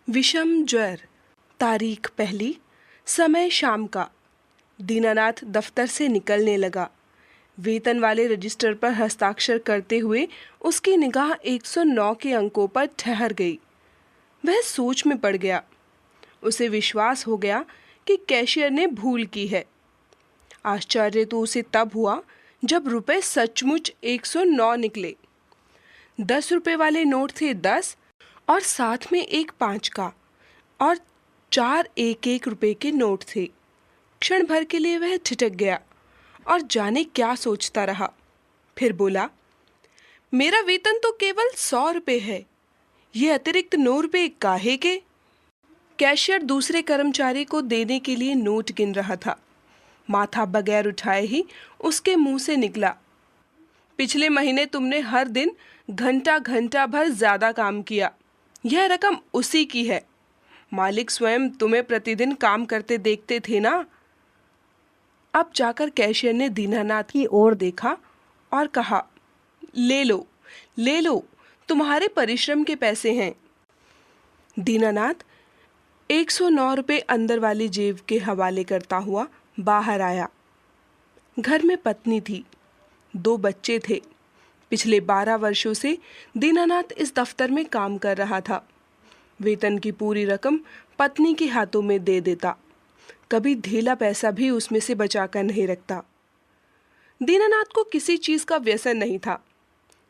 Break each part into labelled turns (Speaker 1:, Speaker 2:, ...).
Speaker 1: विषम ज्वर। तारीख पहली। समय शाम का। दीनानाथ दफ्तर से निकलने लगा। वेतन वाले रजिस्टर पर हस्ताक्षर करते हुए उसकी निगाह 109 के अंकों पर ठहर गई। वह सोच में पड़ गया। उसे विश्वास हो गया कि कैशियर ने भूल की है। आश्चर्य तो उसे तब हुआ जब रुपए सचमुच 109 निकले। 10 रुपए वाले नोट थे 10 और साथ में एक 5 का और 4 1-1 रुपए के नोट थे। क्षण भर के लिए वह ठिठक गया और जाने क्या सोचता रहा। फिर बोला, मेरा वेतन तो केवल 100 रुपए है, ये अतिरिक्त 9 रुपए काहे के? कैशियर दूसरे कर्मचारी को देने के लिए नोट गिन रहा था। माथा बगैर उठाए ही उसके मुंह से निकला, पिछले महीने तुमने हर दिन घंटा घंटा भर ज्यादा काम किया, यह रकम उसी की है। मालिक स्वयं तुम्हें प्रतिदिन काम करते देखते थे ना। अब जाकर कैशियर ने दीनानाथ की ओर देखा और कहा, ले लो, तुम्हारे परिश्रम के पैसे हैं। दीनानाथ 109 रुपए अंदर वाली जेब के हवाले करता हुआ बाहर आया। घर में पत्नी थी, 2 बच्चे थे। पिछले 12 वर्षों से दीनानाथ इस दफ्तर में काम कर रहा था। वेतन की पूरी रकम पत्नी के हाथों में दे देता, कभी धेला पैसा भी उसमें से बचाकर नहीं रखता। दीनानाथ को किसी चीज का व्यसन नहीं था।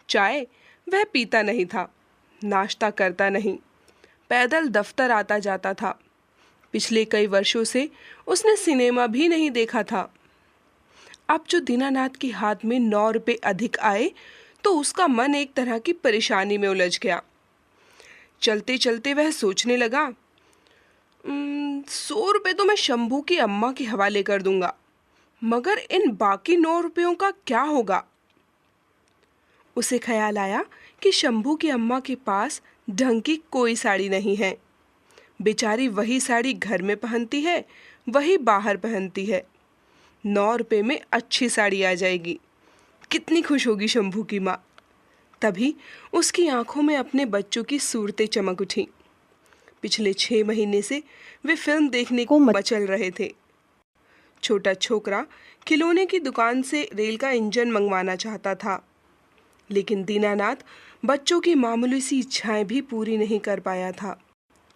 Speaker 1: चाय वह पीता नहीं था, नाश्ता करता नहीं, पैदल दफ्तर आता जाता था। पिछले कई वर्षों से उसने सिनेमा भी नहीं देखा था। अब जो दीनानाथ के हाथ में 9 रुपए अधिक आए तो उसका मन एक तरह की परेशानी में उलझ गया। चलते चलते वह सोचने लगा, 100 रुपए तो मैं शंभू की अम्मा के हवाले कर दूंगा, मगर इन बाकी 9 रुपयों का क्या होगा? उसे ख्याल आया कि शंभू की अम्मा के पास ढंग की कोई साड़ी नहीं है। बेचारी वही साड़ी घर में पहनती है, वही बाहर पहनती है। 9 रुपए में अच्छी साड़ी आ जाएगी, कितनी खुश होगी शंभू की माँ। तभी उसकी आंखों में अपने बच्चों की सूरतें चमक उठी। पिछले 6 महीने से वे फिल्म देखने को मचल रहे थे। छोटा छोकरा खिलौने की दुकान से रेल का इंजन मंगवाना चाहता था, लेकिन दीनानाथ बच्चों की मामूली सी इच्छाएं भी पूरी नहीं कर पाया था।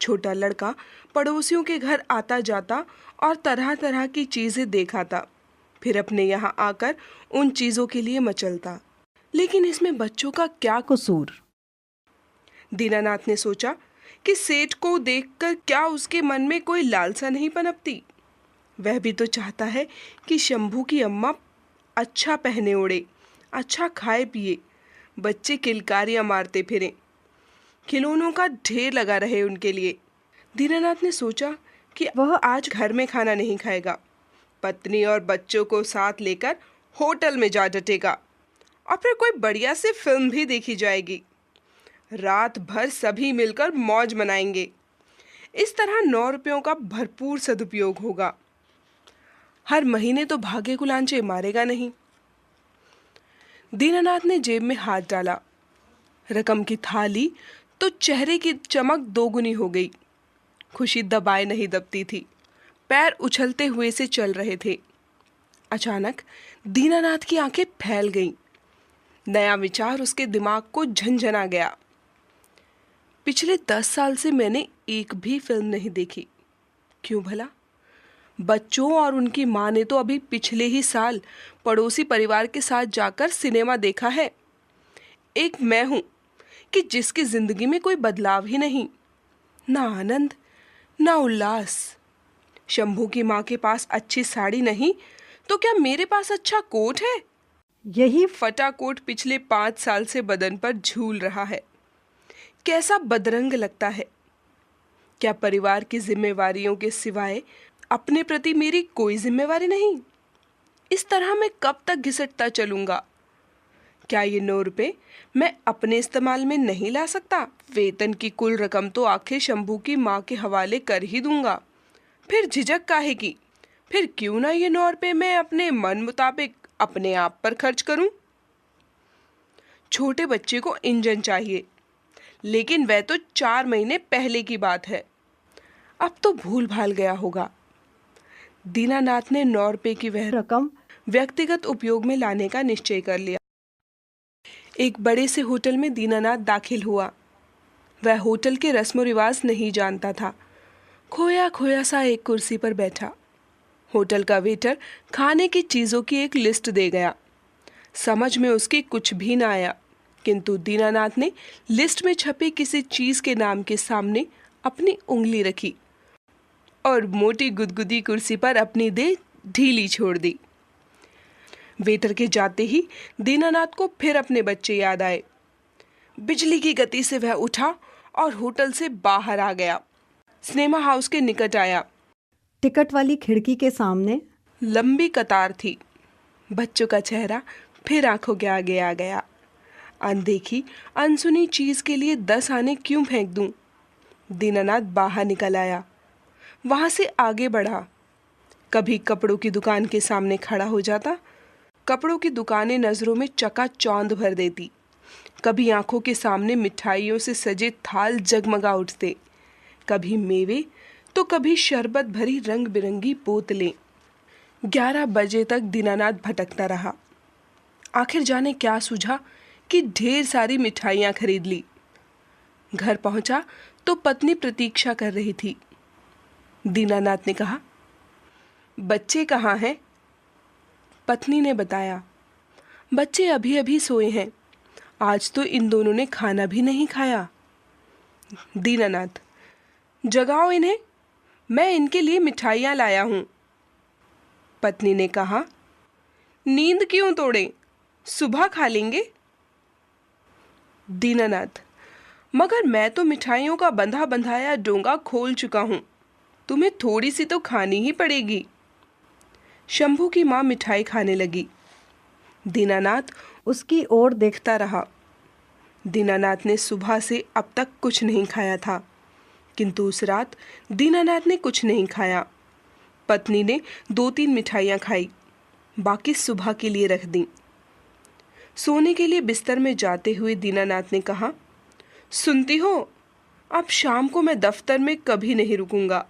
Speaker 1: छोटा लड़का पड़ोसियों के घर आता जाता और तरह तरह की चीजें देखा था, फिर अपने यहाँ आकर उन चीजों के लिए मचलता। लेकिन इसमें बच्चों का क्या कसूर? दीनानाथ ने सोचा कि सेठ को देखकर क्या उसके मन में कोई लालसा नहीं पनपती? वह भी तो चाहता है कि शंभू की अम्मा अच्छा पहने ओढ़े, अच्छा खाए पिए, बच्चे किलकारियां मारते फिरें, खिलौनों का ढेर लगा रहे उनके लिए। दीनानाथ ने सोचा कि वह आज घर में खाना नहीं खाएगा, पत्नी और बच्चों को साथ लेकर होटल में जा डटेगा और फिर कोई बढ़िया सी फिल्म भी देखी जाएगी। रात भर सभी मिलकर मौज मनाएंगे। इस तरह 9 रुपयों का भरपूर सदुपयोग होगा। हर महीने तो भागे कुलांचे मारेगा नहीं। दीनानाथ ने जेब में हाथ डाला। रकम की थाली तो चेहरे की चमक दोगुनी हो गई। खुशी दबाए नहीं दबती थी, पैर उछलते हुए से चल रहे थे। अचानक दीनानाथ की आंखें फैल गईं। नया विचार उसके दिमाग को झंझना गया। पिछले 10 साल से मैंने एक भी फिल्म नहीं देखी। क्यों भला? बच्चों और उनकी माँ ने तो अभी पिछले ही साल पड़ोसी परिवार के साथ जाकर सिनेमा देखा है। एक मैं हूं कि जिसकी जिंदगी में कोई बदलाव ही नहीं, ना आनंद ना उल्लास। शंभू की माँ के पास अच्छी साड़ी नहीं तो क्या मेरे पास अच्छा कोट है? यही फटा कोट पिछले 5 साल से बदन पर झूल रहा है। कैसा बदरंग लगता है। क्या परिवार की जिम्मेवारियों के सिवाय अपने प्रति मेरी कोई जिम्मेवारी नहीं? इस तरह मैं कब तक घिसटता चलूंगा? क्या ये 9 रुपए मैं अपने इस्तेमाल में नहीं ला सकता? वेतन की कुल रकम तो आखिर शंभू की माँ के हवाले कर ही दूंगा। फिर झिझक काहे की? फिर क्यों ना ये 9 रुपए मैं अपने मन मुताबिक अपने आप पर खर्च करूं? छोटे बच्चे को इंजन चाहिए, लेकिन वह तो 4 महीने पहले की बात है। अब तो भूल भाल गया होगा। दीनानाथ ने 9 रुपए की वह रकम व्यक्तिगत उपयोग में लाने का निश्चय कर लिया। एक बड़े से होटल में दीनानाथ दाखिल हुआ। वह होटल के रस्म रिवाज नहीं जानता था। खोया खोया सा एक कुर्सी पर बैठा। होटल का वेटर खाने की चीज़ों की एक लिस्ट दे गया। समझ में उसके कुछ भी ना आया, किंतु दीनानाथ ने लिस्ट में छपे किसी चीज़ के नाम के सामने अपनी उंगली रखी और मोटी गुदगुदी कुर्सी पर अपनी देह ढीली छोड़ दी। वेटर के जाते ही दीनानाथ को फिर अपने बच्चे याद आए। बिजली की गति से वह उठा और होटल से बाहर आ गया। सिनेमा हाउस के निकट आया।
Speaker 2: टिकट वाली खिड़की के सामने
Speaker 1: लंबी कतार थी। बच्चों का चेहरा फिर आंखों के आगे आ गया। अनदेखी अनसुनी चीज के लिए 10 आने क्यों फेंक दूं? दीनानाथ बाहर निकल आया। वहां से आगे बढ़ा। कभी कपड़ों की दुकान के सामने खड़ा हो जाता। कपड़ों की दुकानें नजरों में चकाचौंध भर देती। कभी आंखों के सामने मिठाइयों से सजे थाल जगमगा उठते। कभी मेवे तो कभी शरबत भरी रंग बिरंगी बोतलें। 11 बजे तक दीनानाथ भटकता रहा। आखिर जाने क्या सूझा कि ढेर सारी मिठाइयाँ खरीद ली। घर पहुंचा तो पत्नी प्रतीक्षा कर रही थी। दीनानाथ ने कहा, बच्चे कहाँ हैं? पत्नी ने बताया, बच्चे अभी अभी सोए हैं। आज तो इन दोनों ने खाना भी नहीं खाया। दीनानाथ, जगाओ इन्हें, मैं इनके लिए मिठाइयाँ लाया हूँ। पत्नी ने कहा, नींद क्यों तोड़ें, सुबह खा लेंगे। दीनानाथ, मगर मैं तो मिठाइयों का बंधा बंधाया डोंगा खोल चुका हूँ, तुम्हें थोड़ी सी तो खानी ही पड़ेगी। शंभू की माँ मिठाई खाने लगी। दीनानाथ
Speaker 2: उसकी ओर
Speaker 1: देखता रहा। दीनानाथ ने सुबह से अब तक कुछ नहीं खाया था, किंतु उस रात दीनानाथ ने कुछ नहीं खाया। पत्नी ने 2-3 मिठाइयाँ खाई, बाकी सुबह के लिए रख दी। सोने के लिए बिस्तर में जाते हुए दीनानाथ ने कहा, सुनती हो, अब शाम को मैं दफ्तर में कभी नहीं रुकूंगा।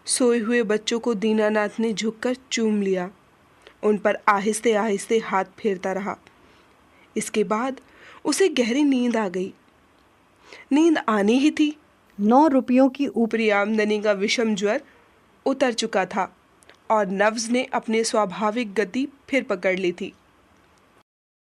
Speaker 1: सोए हुए बच्चों को दीनानाथ ने झुककर चूम लिया। उन पर आहिस्ते आहिस्ते हाथ फेरता रहा। इसके बाद उसे गहरी नींद आ गई। नींद आनी ही थी।
Speaker 2: 9 रुपयों की
Speaker 1: ऊपरी आमदनी का विषम ज्वर उतर चुका था और नब्ज ने अपनी स्वाभाविक गति फिर पकड़ ली थी।